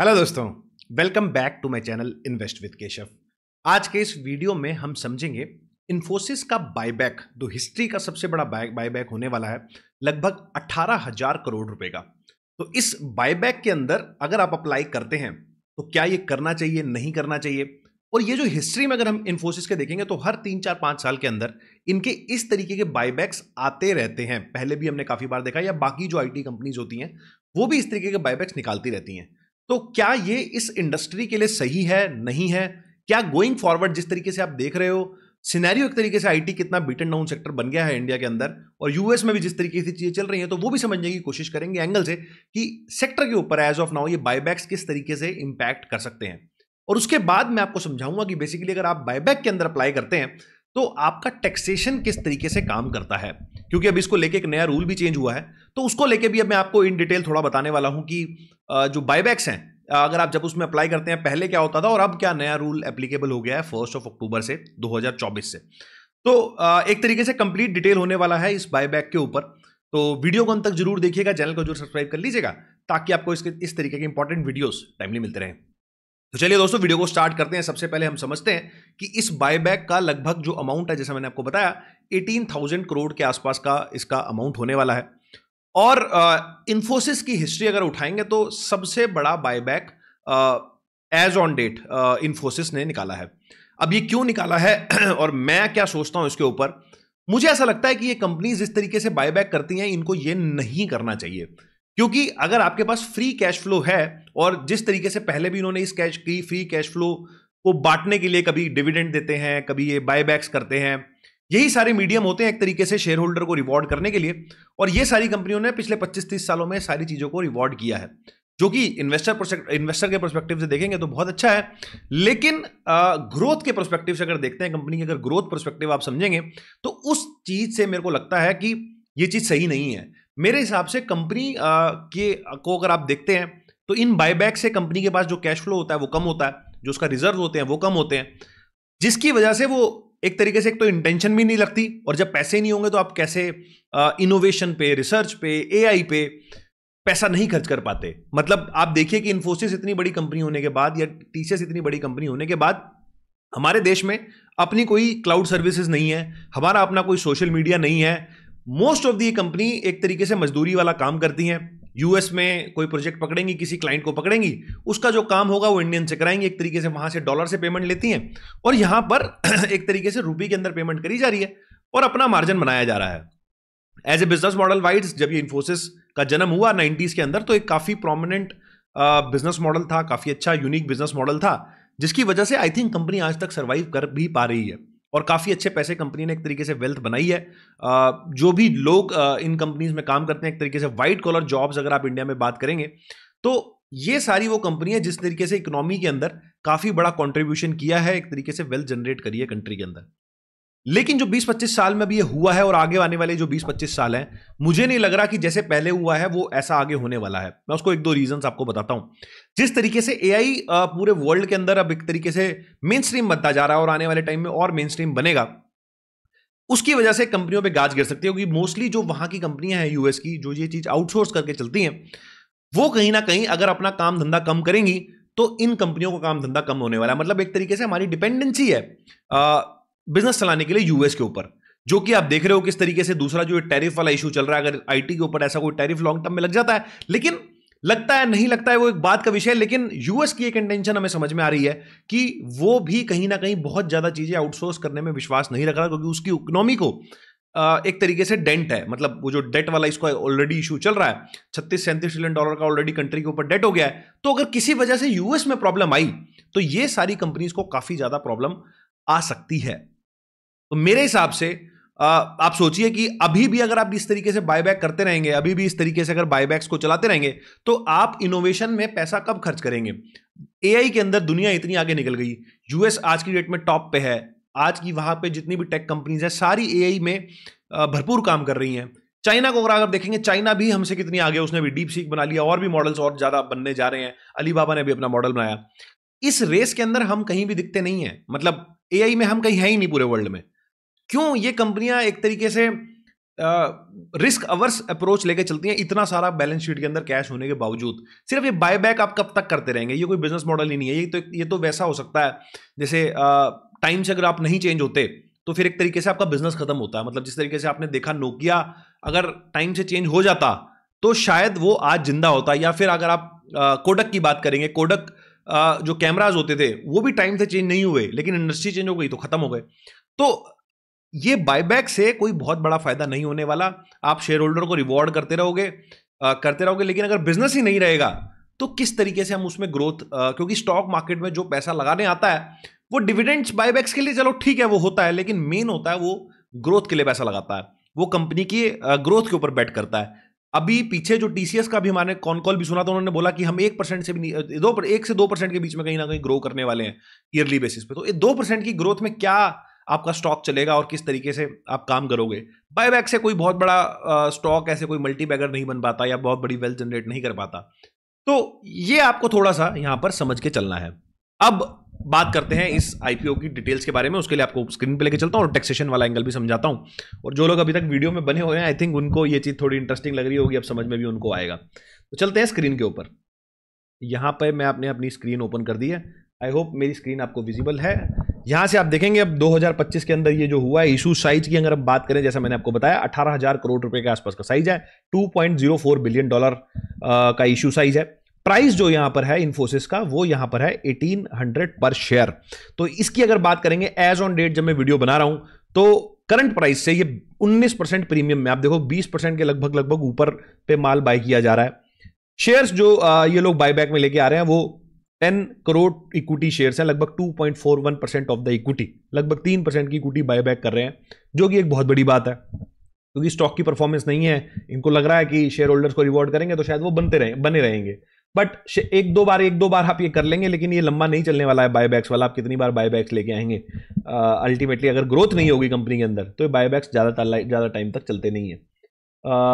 Hello दोस्तों, welcome back to my channel invest with Keshav. आज के इस वीडियो में हम समझेंगे इन्फोसिस का बायबैक, जो हिस्ट्री का सबसे बड़ा बायबैक होने वाला है, लगभग 18,000 करोड़ रुपए का। तो इस बायबैक के अंदर अगर आप अप्लाई करते हैं तो क्या ये करना चाहिए, नहीं करना चाहिए? और ये जो हिस्ट्री में अगर हम इन्फोसिस के देखेंगे तो हर 3 4 5 साल के अंदर इनके इस तरीके के बायबैक्स आते रहते हैं। पहले भी हमने काफी बार देखा, या बाकी जो आईटी कंपनीज होती हैं वो भी इस तरीके के बायबैक्स निकालती रहती हैं। तो क्या ये इस इंडस्ट्री के लिए सही है, नहीं है? क्या गोइंग फॉरवर्ड जिस तरीके से आप देख रहे हो सिनेरियो, एक तरीके से आईटी कितना बीटन डाउन सेक्टर बन गया है इंडिया के अंदर, और यूएस में भी जिस तरीके से चीजें चल रही हैं, तो वो भी समझने की कोशिश करेंगे एंगल से कि सेक्टर के ऊपर एज ऑफ नाउ ये बायबैक्स किस तरीके से इंपैक्ट कर सकते हैं। और उसके बाद मैं आपको समझाऊंगा कि बेसिकली अगर आप बायबैक के अंदर अप्लाई करते हैं तो आपका टैक्सेशन किस तरीके से काम करता है, क्योंकि अब इसको लेके एक नया रूल भी चेंज हुआ है। तो उसको लेके भी अब मैं आपको इन डिटेल थोड़ा बताने वाला हूं कि जो बायबैक्स हैं, अगर आप जब उसमें अप्लाई करते हैं पहले क्या होता था और अब क्या नया रूल एप्लीकेबल हो गया है 1 अक्टूबर से 2024 से। तो एक तरीके से कंप्लीट डिटेल होने वाला है इस बायबैक के ऊपर। तो वीडियो को अंत तक जरूर देखिएगा, चैनल को जरूर सब्सक्राइब कर लीजिएगा ताकि आपको इस तरीके के इंपॉर्टेंट वीडियोस टाइमली मिलते रहें। तो चलिए दोस्तों, वीडियो को स्टार्ट करते हैं। सबसे पहले हम समझते हैं कि इस बायबैक का लगभग जो अमाउंट है, जैसा मैंने आपको बताया 18,000 करोड़ के आसपास का इसका अमाउंट होने वाला है। और इन्फोसिस की हिस्ट्री अगर उठाएंगे तो सबसे बड़ा buyback as on date Infosys ने निकाला है। अब ये क्यों निकाला है और मैं क्या सोचता हूं इसके ऊपर, मुझे ऐसा लगता है कि ये कंपनीज जिस तरीके से बायबैक करती हैं इनको ये नहीं करना चाहिए। क्योंकि अगर आपके पास फ्री कैश फ्लो है, और जिस तरीके से पहले भी इन्होंने इस कैश की फ्री कैश फ्लो को बांटने के लिए कभी डिविडेंड देते हैं, कभी ये बायबैक्स करते हैं, यही सारे मीडियम होते हैं एक तरीके से शेयर होल्डर को रिवॉर्ड करने के लिए। और ये सारी कंपनियों ने पिछले 25-30 सालों में सारी चीजों को रिवॉर्ड किया है, जो कि इन्वेस्टर के पर्सपेक्टिव से देखेंगे तो बहुत अच्छा है। लेकिन ग्रोथ के पर्सपेक्टिव से अगर देखते हैं, कंपनी की अगर ग्रोथ पर्सपेक्टिव आप समझेंगे तो उस चीज से मेरे को लगता है कि ये चीज सही नहीं है। मेरे हिसाब से कंपनी के को अगर आप देखते हैं तो इन बायबैक से कंपनी के पास जो कैश फ्लो होता है वो कम होता है, जो उसका रिजर्व होते हैं वो कम होते हैं, जिसकी वजह से वो एक तरीके से एक तो इंटेंशन भी नहीं लगती, और जब पैसे नहीं होंगे तो आप कैसे इनोवेशन पे, रिसर्च पे, एआई पे पैसा नहीं खर्च कर पाते। मतलब आप देखिए कि इन्फोसिस इतनी बड़ी कंपनी होने के बाद, या टीसीएस इतनी बड़ी कंपनी होने के बाद, हमारे देश में अपनी कोई क्लाउड सर्विसेज नहीं है, हमारा अपना कोई सोशल मीडिया नहीं है। मोस्ट ऑफ दी कंपनी एक तरीके से मजदूरी वाला काम करती हैं। यूएस में कोई प्रोजेक्ट पकड़ेंगी, किसी क्लाइंट को पकड़ेंगी, उसका जो काम होगा वो इंडियन से कराएंगे, एक तरीके से वहां से डॉलर से पेमेंट लेती हैं, और यहां पर एक तरीके से रुपये के अंदर पेमेंट करी जा रही है और अपना मार्जिन बनाया जा रहा है। As a business model wise जब ये इन्फोसिस का जन्म हुआ 90s के अंदर, तो एक काफी प्रोमिनेंट बिजनेस मॉडल था, काफी अच्छा यूनिक बिजनेस मॉडल था, जिसकी वजह से आई थिंक कंपनी आज तक सर्वाइव कर भी पा रही है, और काफी अच्छे पैसे कंपनी ने एक तरीके से वेल्थ बनाई है। जो भी लोग इन कंपनीज में काम करते हैं, एक तरीके से व्हाइट कॉलर जॉब्स अगर आप इंडिया में बात करेंगे, तो ये सारी वो कंपनी है जिस तरीके से इकोनॉमी के अंदर काफी बड़ा कंट्रीब्यूशन किया है, एक तरीके से वेल्थ जनरेट करी है कंट्री के अंदर। लेकिन जो 20-25 साल में भी ये हुआ है, और आगे आने वाले जो 20-25 साल हैं, मुझे नहीं लग रहा कि जैसे पहले हुआ है वो ऐसा आगे होने वाला है। मैं उसको 1-2 रीजंस आपको बताता हूं। जिस तरीके से एआई पूरे वर्ल्ड के अंदर अब एक तरीके से मेन स्ट्रीम बनता जा रहा है, और आने वाले टाइम में और मेन स्ट्रीम बनेगा, उसकी वजह से कंपनियों पे गाज गिर सकती है। क्योंकि मोस्टली जो वहां की कंपनियां हैं यूएस की, जो ये चीज आउटसोर्स करके चलती हैं, वो कहीं ना कहीं अगर अपना काम धंधा कम करेंगी तो इन कंपनियों का काम धंधा कम होने वाला है। मतलब एक तरीके से हमारी डिपेंडेंसी है बिजनेस चलाने के लिए यूएस के ऊपर, जो कि आप देख रहे हो किस तरीके से। दूसरा जो टैरिफ वाला इशू चल रहा है, अगर आईटी के ऊपर ऐसा कोई टैरिफ लॉन्ग टर्म में लग जाता है, लेकिन लगता है नहीं लगता है वो एक बात का विषय है, लेकिन यूएस की एक इंटेंशन हमें समझ में आ रही है कि वो भी कहीं ना कहीं बहुत ज्यादा चीजें आउटसोर्स करने में विश्वास नहीं रख रहा, क्योंकि उसकी इकोनॉमी को एक तरीके से डेंट है। मतलब वो जो डेट वाला इसको ऑलरेडी इशू चल रहा है, 36-37 ट्रिलियन डॉलर का ऑलरेडी कंट्री के ऊपर डेट हो गया है। तो अगर किसी वजह से यूएस में प्रॉब्लम आई तो ये सारी कंपनीज को काफी ज्यादा प्रॉब्लम आ सकती है। तो मेरे हिसाब से आप सोचिए कि अभी भी अगर आप इस तरीके से बायबैक करते रहेंगे, अभी भी इस तरीके से अगर बायबैक्स को चलाते रहेंगे, तो आप इनोवेशन में पैसा कब खर्च करेंगे? एआई के अंदर दुनिया इतनी आगे निकल गई, यूएस आज की डेट में टॉप पे है। आज की वहां पे जितनी भी टेक कंपनीज है सारी एआई में भरपूर काम कर रही हैं। चाइना को अगर देखेंगे, चाइना भी हमसे कितनी आगे, उसने भी डीप सीक बना लिया, और भी मॉडल्स और ज्यादा बनने जा रहे हैं। अलीबाबा ने भी अपना मॉडल बनाया। इस रेस के अंदर हम कहीं भी दिखते नहीं है, मतलब एआई में हम कहीं है ही नहीं पूरे वर्ल्ड में। क्यों? ये कंपनियां एक तरीके से रिस्क अवर्स अप्रोच लेके चलती हैं, इतना सारा बैलेंस शीट के अंदर कैश होने के बावजूद। सिर्फ ये बायबैक आप कब तक करते रहेंगे? ये कोई बिजनेस मॉडल ही नहीं है। ये तो वैसा हो सकता है जैसे टाइम से अगर आप नहीं चेंज होते तो फिर एक तरीके से आपका बिजनेस खत्म होता है। मतलब जिस तरीके से आपने देखा नोकिया अगर टाइम से चेंज हो जाता तो शायद वो आज जिंदा होता, या फिर अगर आप कोडक की बात करेंगे, कोडक जो कैमराज होते थे वो भी टाइम से चेंज नहीं हुए, लेकिन इंडस्ट्री चेंज हो गई तो खत्म हो गए। तो ये बायबैक से कोई बहुत बड़ा फायदा नहीं होने वाला। आप शेयर होल्डर को रिवॉर्ड करते रहोगे, लेकिन अगर बिजनेस ही नहीं रहेगा तो किस तरीके से हम उसमें ग्रोथ, क्योंकि स्टॉक मार्केट में जो पैसा लगाने आता है वो डिविडेंड्स बायबैक्स के लिए चलो ठीक है वो होता है, लेकिन मेन होता है वो ग्रोथ के लिए पैसा लगाता है, वो कंपनी की ग्रोथ के ऊपर बेट करता है। अभी पीछे जो टीसीएस का भी हमारे कॉन कॉल भी सुना था, उन्होंने बोला कि हम 1% से भी 1 से 2% के बीच में कहीं ना कहीं ग्रो करने वाले हैं ईयरली बेसिस पे। तो 2% की ग्रोथ में क्या आपका स्टॉक चलेगा और किस तरीके से आप काम करोगे? बायबैक से कोई बहुत बड़ा स्टॉक ऐसे कोई मल्टी बैगर नहीं बन पाता या बहुत बड़ी वेल्थ जनरेट नहीं कर पाता। तो ये आपको थोड़ा सा यहां पर समझ के चलना है। अब बात करते हैं इस आईपीओ की डिटेल्स के बारे में। उसके लिए आपको स्क्रीन पे लेके चलता हूं और टैक्सेशन वाला एंगल भी समझाता हूं। और जो लोग अभी तक वीडियो में बने हुए हैं, आई थिंक उनको ये चीज थोड़ी इंटरेस्टिंग लग रही होगी, अब समझ में भी उनको आएगा। तो चलते हैं स्क्रीन के ऊपर। यहां पर मैं अपनी स्क्रीन ओपन कर दी है। आई होप मेरी स्क्रीन आपको विजिबल है। यहां से आप देखेंगे अब 2025 के अंदर ये जो हुआ है, इशू साइज की अगर हम बात करें, जैसा मैंने आपको बताया 18,000 करोड़ रुपए के आसपास का साइज है, $2.04 बिलियन का इशू साइज है। प्राइस जो यहां पर है इन्फोसिस का वो यहां पर है 1800 पर शेयर। तो इसकी अगर बात करेंगे एज ऑन डेट, जब मैं वीडियो बना रहा हूं तो करंट प्राइस से ये 19% प्रीमियम में, आप देखो 20% के लगभग ऊपर पे माल बाय किया जा रहा है। शेयर्स जो ये लोग बायबैक में लेके आ रहे हैं वो 10 करोड़ इक्विटी शेयर्स है, लगभग 2.41% ऑफ द इक्विटी, लगभग 3% की इक्विटी बायबैक कर रहे हैं, जो कि एक बहुत बड़ी बात है क्योंकि स्टॉक की परफॉर्मेंस नहीं है। इनको लग रहा है कि शेयर होल्डर्स को रिवॉर्ड करेंगे तो शायद वो बने रहेंगे, बट एक दो बार आप ये कर लेंगे, लेकिन ये लंबा नहीं चलने वाला है बायबैक्स वाला। आप कितनी बार बायबैक्स लेके आएंगे? अल्टीमेटली अगर ग्रोथ नहीं होगी कंपनी के अंदर तो ये बायबैक्स ज़्यादा टाइम तक चलते नहीं है।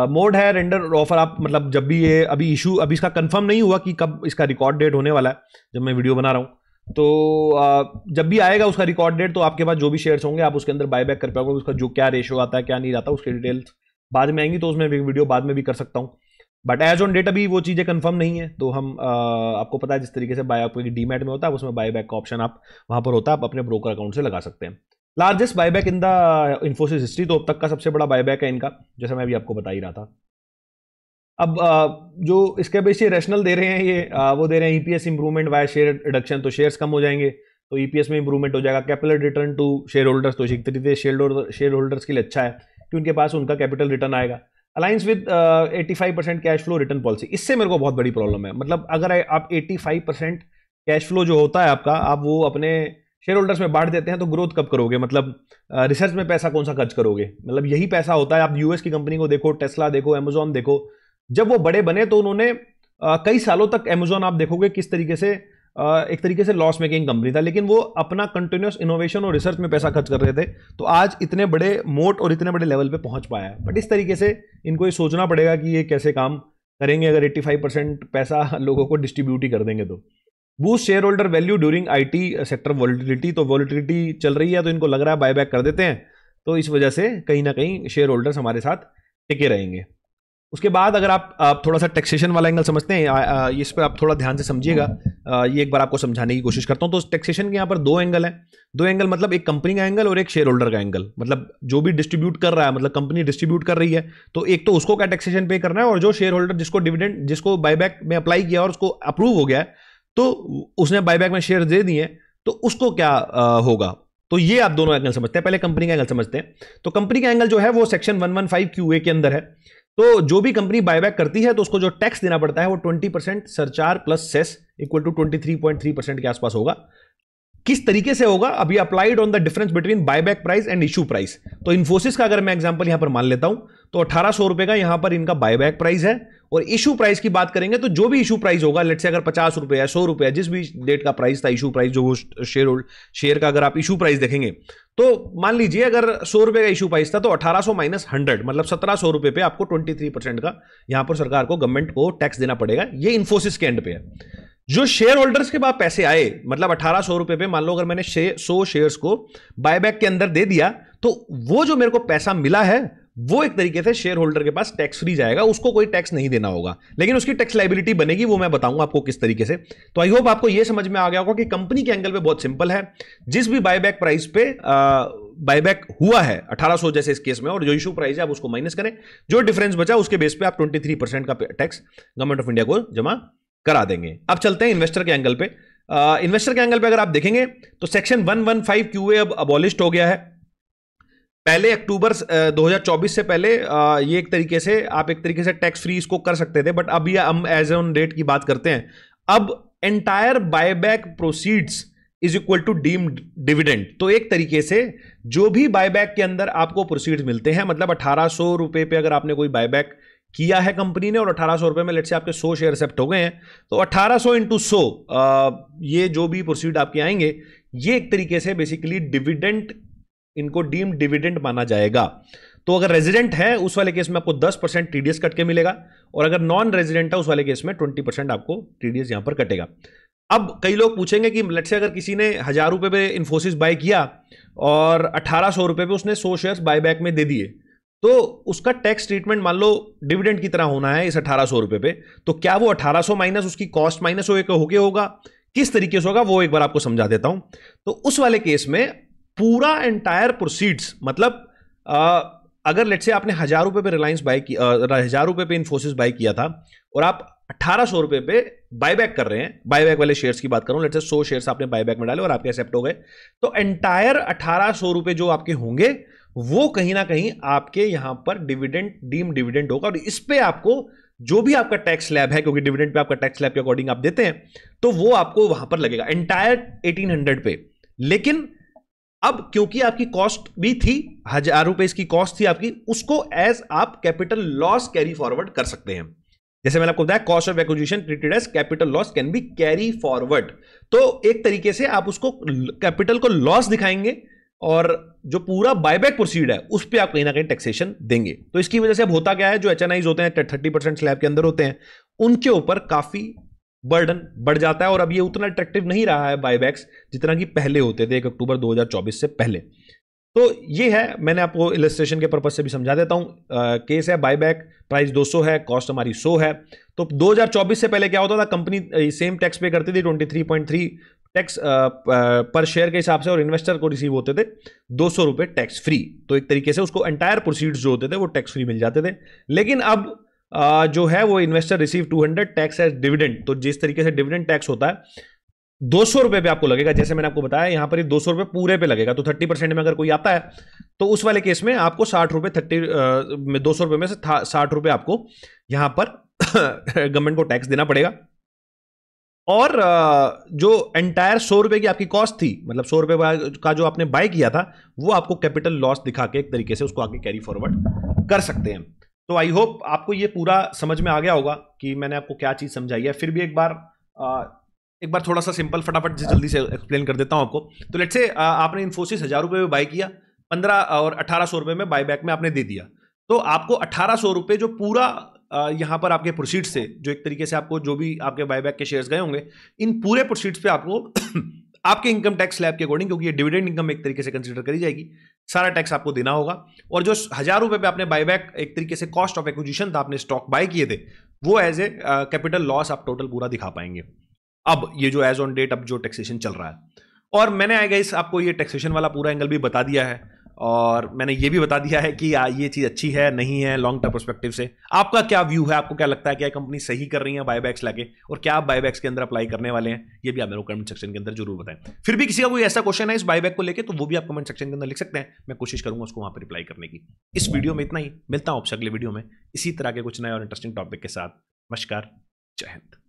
मोड है रेंडर ऑफर, आप मतलब जब भी ये अभी इसका कंफर्म नहीं हुआ कि कब इसका रिकॉर्ड डेट होने वाला है जब मैं वीडियो बना रहा हूँ। तो जब भी आएगा उसका रिकॉर्ड डेट तो आपके पास जो भी शेयर्स होंगे आप उसके अंदर बायबैक कर पाओगे। उसका जो क्या रेशियो आता है क्या नहीं आता उसकी डिटेल्स बाद में आएंगी, तो उसमें वीडियो बाद में भी कर सकता हूँ। बट एज ऑन डेट अभी वो चीज़ें कंफर्म नहीं है। तो हम आपको पता है जिस तरीके से आपको डीमैट में होता है उसमें बायबैक का ऑप्शन आप वहाँ पर होता है, आप अपने ब्रोकर अकाउंट से लगा सकते हैं। Largest buyback in the Infosys history, तो अब तक का सबसे बड़ा बायबैक है इनका, जैसा मैं अभी आपको बता ही रहा था। अब जो इसके बेसिस रेशनल दे रहे हैं ये वो दे रहे हैं EPS improvement via share reduction, तो शेयर्स कम हो जाएंगे तो ईपीएस में इंप्रूवमेंट हो जाएगा। Capital return to shareholders, तो एक तरीके से शेयर होल्डर्स के लिए अच्छा है कि उनके पास उनका कैपिटल रिटर्न आएगा। Aligns with 85% cash flow return policy, इससे मेरे को बहुत बड़ी प्रॉब्लम है। मतलब अगर आप 85% कैश फ्लो जो होता है आपका, आप वो अपने शेयर होल्डर्स में बांट देते हैं तो ग्रोथ कब करोगे? मतलब रिसर्च में पैसा कौन सा खर्च करोगे? मतलब यही पैसा होता है। आप यूएस की कंपनी को देखो, टेस्ला देखो, अमेजॉन देखो, जब वो बड़े बने तो उन्होंने कई सालों तक अमेजॉन आप देखोगे किस तरीके से एक तरीके से लॉस मेकिंग कंपनी था, लेकिन वो अपना कंटिन्यूस इनोवेशन और रिसर्च में पैसा खर्च कर रहे थे, तो आज इतने बड़े मोट और इतने बड़े लेवल पे पहुंच पाया है। बट इस तरीके से इनको ये सोचना पड़ेगा कि ये कैसे काम करेंगे अगर 85% पैसा लोगों को डिस्ट्रीब्यूट ही कर देंगे तो। Boost share holder value during IT sector volatility, तो वॉलिटिलिटी चल रही है तो इनको लग रहा है बायबैक कर देते हैं, तो इस वजह से कहीं ना कहीं शेयर होल्डर्स हमारे साथ टिके रहेंगे। उसके बाद अगर आप थोड़ा सा टैक्सेशन वाला एंगल समझते हैं, इस पर आप थोड़ा ध्यान से समझिएगा, ये एक बार आपको समझाने की कोशिश करता हूं। तो टैक्सेशन के यहाँ पर दो एंगल हैं, दो एंगल मतलब एक कंपनी का एंगल और एक शेयर होल्डर का एंगल। मतलब जो भी डिस्ट्रीब्यूट कर रहा है, मतलब कंपनी डिस्ट्रीब्यूट कर रही है तो एक तो उसको क्या टैक्सेशन पे करना है, और जो शेयर होल्डर जिसको डिविडेंड जिसको बायबैक में अप्लाई किया और उसको अप्रूव हो गया है तो उसने बायबैक में शेयर दे दिए तो उसको क्या होगा। तो ये आप दोनों एंगल समझते हैं। पहले कंपनी का एंगल समझते हैं। तो कंपनी का एंगल जो है वो सेक्शन 115 QA के अंदर है। तो जो भी कंपनी बायबैक करती है तो उसको जो टैक्स देना पड़ता है वो 20% surcharge plus cess equal to 23.3% के आसपास होगा। किस तरीके से होगा? अभी applied on the difference between buyback price and issue price. तो इन्फोसिस का अगर मैं एग्जांपल यहां पर मान लेता हूं तो 1800 रुपए का यहां पर इनका बायबैक प्राइस है, और इशू प्राइस की बात करेंगे तो जो भी इशू प्राइस होगा, लेट्स से अगर 50 रुपए है, 100 रुपए है, जिस भी डेट का प्राइस था इशू प्राइस, जो वो शेयर का अगर आप इशू प्राइस देखेंगे तो मान लीजिए अगर 100 रुपए का इशू प्राइस था तो 1800 माइनस 100 मतलब 1700 रुपए पे आपको 23% का यहां पर सरकार को, गवर्नमेंट को टैक्स देना पड़ेगा। ये इन्फोसिस के एंड पे है। जो शेयर होल्डर्स के पास पैसे आए, मतलब 1800 रुपए पे मान लो अगर मैंने 100 शेयर्स को बायबैक के अंदर दे दिया तो वो जो मेरे को पैसा मिला है वो एक तरीके से शेयर होल्डर के पास टैक्स फ्री जाएगा, उसको कोई टैक्स नहीं देना होगा, लेकिन उसकी टैक्स लायबिलिटी बनेगी, वो मैं बताऊंगा आपको किस तरीके से। तो आई होप आपको ये समझ में आ गया होगा कि कंपनी के एंगल पे बहुत सिंपल है, जिस भी बायबैक प्राइस पे बायबैक हुआ है 1800 जैसे इस केस में, और जो इशू प्राइस है आप उसको माइनस करें, जो डिफरेंस बचा उसके बेस पे आप 23% का टैक्स गवर्नमेंट ऑफ इंडिया को जमा करा देंगे। अब चलते हैं इन्वेस्टर के एंगल पे। इन्वेस्टर के एंगल पे अगर आप देखेंगे तो सेक्शन 115 QA अब अबॉलिश्ड हो गया है। पहले अक्टूबर 2024 से पहले ये एक तरीके से टैक्स फ्री इसको कर सकते थे, बट अब ये हम एज ऑन डेट की बात करते हैं। अब entire buyback proceeds is equal to deemed dividend. तो एक तरीके से जो भी बायबैक के अंदर आपको प्रोसीड्स मिलते हैं, मतलब 1800 रुपए पे अगर आपने कोई बायबैक किया है कंपनी ने और 1800 रुपए में लेट से आपके 100 शेयर एक्सेप्ट हो गए हैं, तो 1800 इंटू 100 ये जो भी प्रोसीड आपके आएंगे, ये एक तरीके से बेसिकली डिविडेंड, इनको डीम्ड डिविडेंड माना जाएगा। तो अगर रेजिडेंट है उस वाले केस में आपको 10% टीडीएस कट के मिलेगा, और अगर नॉन रेजिडेंट है उस वाले केस में 20% आपको टीडीएस यहां पर कटेगा। अब कई लोग पूछेंगे कि लेट्स से अगर किसी ने 1000 रुपए पे इन्फोसिस बाय किया और 1800 रुपए पे उसने 100 शेयर्स बायबैक में दे दिए, तो उसका टैक्स ट्रीटमेंट मान लो डिविडेंड की तरह होना है इस 1800 रुपए पे, तो क्या वो 1800 माइनस उसकी कॉस्ट माइनस होके होगा, किस तरीके से होगा, वो एक बार आपको समझा देता हूं। तो उस वाले केस में पूरा एंटायर प्रोसीड्स, मतलब अगर लेट्स से आपने 1000 रुपए पे रिलायंस बाय किया, 1000 रुपए पे इन्फोसिस बाय किया था, और आप 1800 रुपए पे बायबैक कर रहे हैं, बायबैक वाले शेयर्स की बात करूं, लेट्स से 100 शेयर्स आपने बायबैक में डाले और आपके एक्सेप्ट हो गए, तो एंटायर 1800 रुपए जो आपके होंगे वो कहीं ना कहीं आपके यहां पर डिविडेंड, डीम डिविडेंड होगा, और इस पे आपको जो भी आपका टैक्स स्लैब है, क्योंकि डिविडेंड पे आपका टैक्स स्लैब के अकॉर्डिंग आप देते हैं, तो वो आपको वहां पर लगेगा एंटायर 1800 पे। लेकिन अब क्योंकि आपकी कॉस्ट भी थी 1000 रुपए, इसकी कॉस्ट थी आपकी, उसको एज आप कैपिटल लॉस कैरी फॉरवर्ड कर सकते हैं। जैसे मैंने आपको बताया, cost of acquisition treated as capital loss can be carry forward. तो एक तरीके से आप उसको कैपिटल को लॉस दिखाएंगे, और जो पूरा बायबैक प्रोसीड है उस पर आप कहीं ना कहीं टैक्सेशन देंगे। तो इसकी वजह से अब होता क्या है, जो एचएनआईज होते हैं 30% स्लैब के अंदर होते हैं, उनके ऊपर काफी बर्डन बढ़ जाता है, और अब ये उतना अट्रैक्टिव नहीं रहा है बायबैक्स जितना कि पहले होते थे 1 अक्टूबर 2024 से पहले। तो ये है, मैंने आपको इलस्ट्रेशन के पर्पज से भी समझा देता हूं। केस है बायबैक, प्राइस 200 है, कॉस्ट हमारी 100 है। तो 2024 से पहले क्या होता था, कंपनी सेम टैक्स पे करती थी 23.3 टैक्स पर शेयर के हिसाब से, और इन्वेस्टर को रिसीव होते थे 200 रुपए टैक्स फ्री। तो एक तरीके से उसको एंटायर प्रोसीड्स जो होते थे वो टैक्स फ्री मिल जाते थे। लेकिन अब जो है वो investor receive 200 tax as dividend. तो जिस तरीके से डिविडेंड टैक्स होता है 200 रुपए पे आपको लगेगा, जैसे मैंने आपको बताया यहां पर 200 रुपए पूरे पे लगेगा। तो 30% में अगर कोई आता है तो उस वाले केस में आपको 60 रुपए 200 रुपए में से 60 रुपए आपको यहां पर गवर्नमेंट को टैक्स देना पड़ेगा। और जो एंटायर 100 रुपए की आपकी कॉस्ट थी, मतलब 100 रुपए का जो आपने बाय किया था, वो आपको कैपिटल लॉस दिखा के एक तरीके से उसको आगे कैरी फॉरवर्ड कर सकते हैं। तो आई होप आपको ये पूरा समझ में आ गया होगा कि मैंने आपको क्या चीज समझाई है। फिर भी एक बार थोड़ा सा सिंपल फटाफट से जल्दी से एक्सप्लेन कर देता हूं आपको। तो लेट्स से आपने इन्फोसिस 1000 रुपए में बाय किया, 15 और 1800 रुपए में बायबैक में आपने दे दिया, तो आपको 1800 रुपए जो पूरा यहां पर आपके प्रोसीड्स से, जो एक तरीके से आपको जो भी आपके बायबैक के शेयर्स गए होंगे, इन पूरे प्रोसीड्स पे आपको आपके इनकम टैक्स स्लैब के अकॉर्डिंग, क्योंकि ये डिविडेंड इनकम एक तरीके से कंसीडर करी जाएगी, सारा टैक्स आपको देना होगा। और जो 1000 रुपए पे आपने बायबैक एक तरीके से कॉस्ट ऑफ एक्विजिशन था, आपने स्टॉक बाय किए थे, वो एज ए कैपिटल लॉस आप टोटल पूरा दिखा पाएंगे। अब ये जो एज ऑन डेट अब जो टैक्सेशन चल रहा है, और मैंने आई गाइस आपको ये टैक्सेशन वाला पूरा एंगल भी बता दिया है, और मैंने ये भी बता दिया है कि ये चीज अच्छी है नहीं है लॉन्ग टर्म पर्सपेक्टिव से। आपका क्या व्यू है, आपको क्या लगता है, क्या कंपनी सही कर रही है बायबैक्स लाके, और क्या आप बायबैक्स के अंदर अप्लाई करने वाले हैं, ये भी आप मेरे को कमेंट सेक्शन के अंदर जरूर बताएं। फिर भी किसी का कोई ऐसा क्वेश्चन है इस बायबैक को लेके, तो वो भी आप कमेंट सेक्शन के अंदर लिख सकते हैं, मैं कोशिश करूंगा उसको वहां पर रिप्लाई करने की। इस वीडियो में इतना ही, मिलता हूं आपसे अगले वीडियो में इसी तरह के कुछ नए और इंटरेस्टिंग टॉपिक के साथ। नमस्कार, जय हिंद।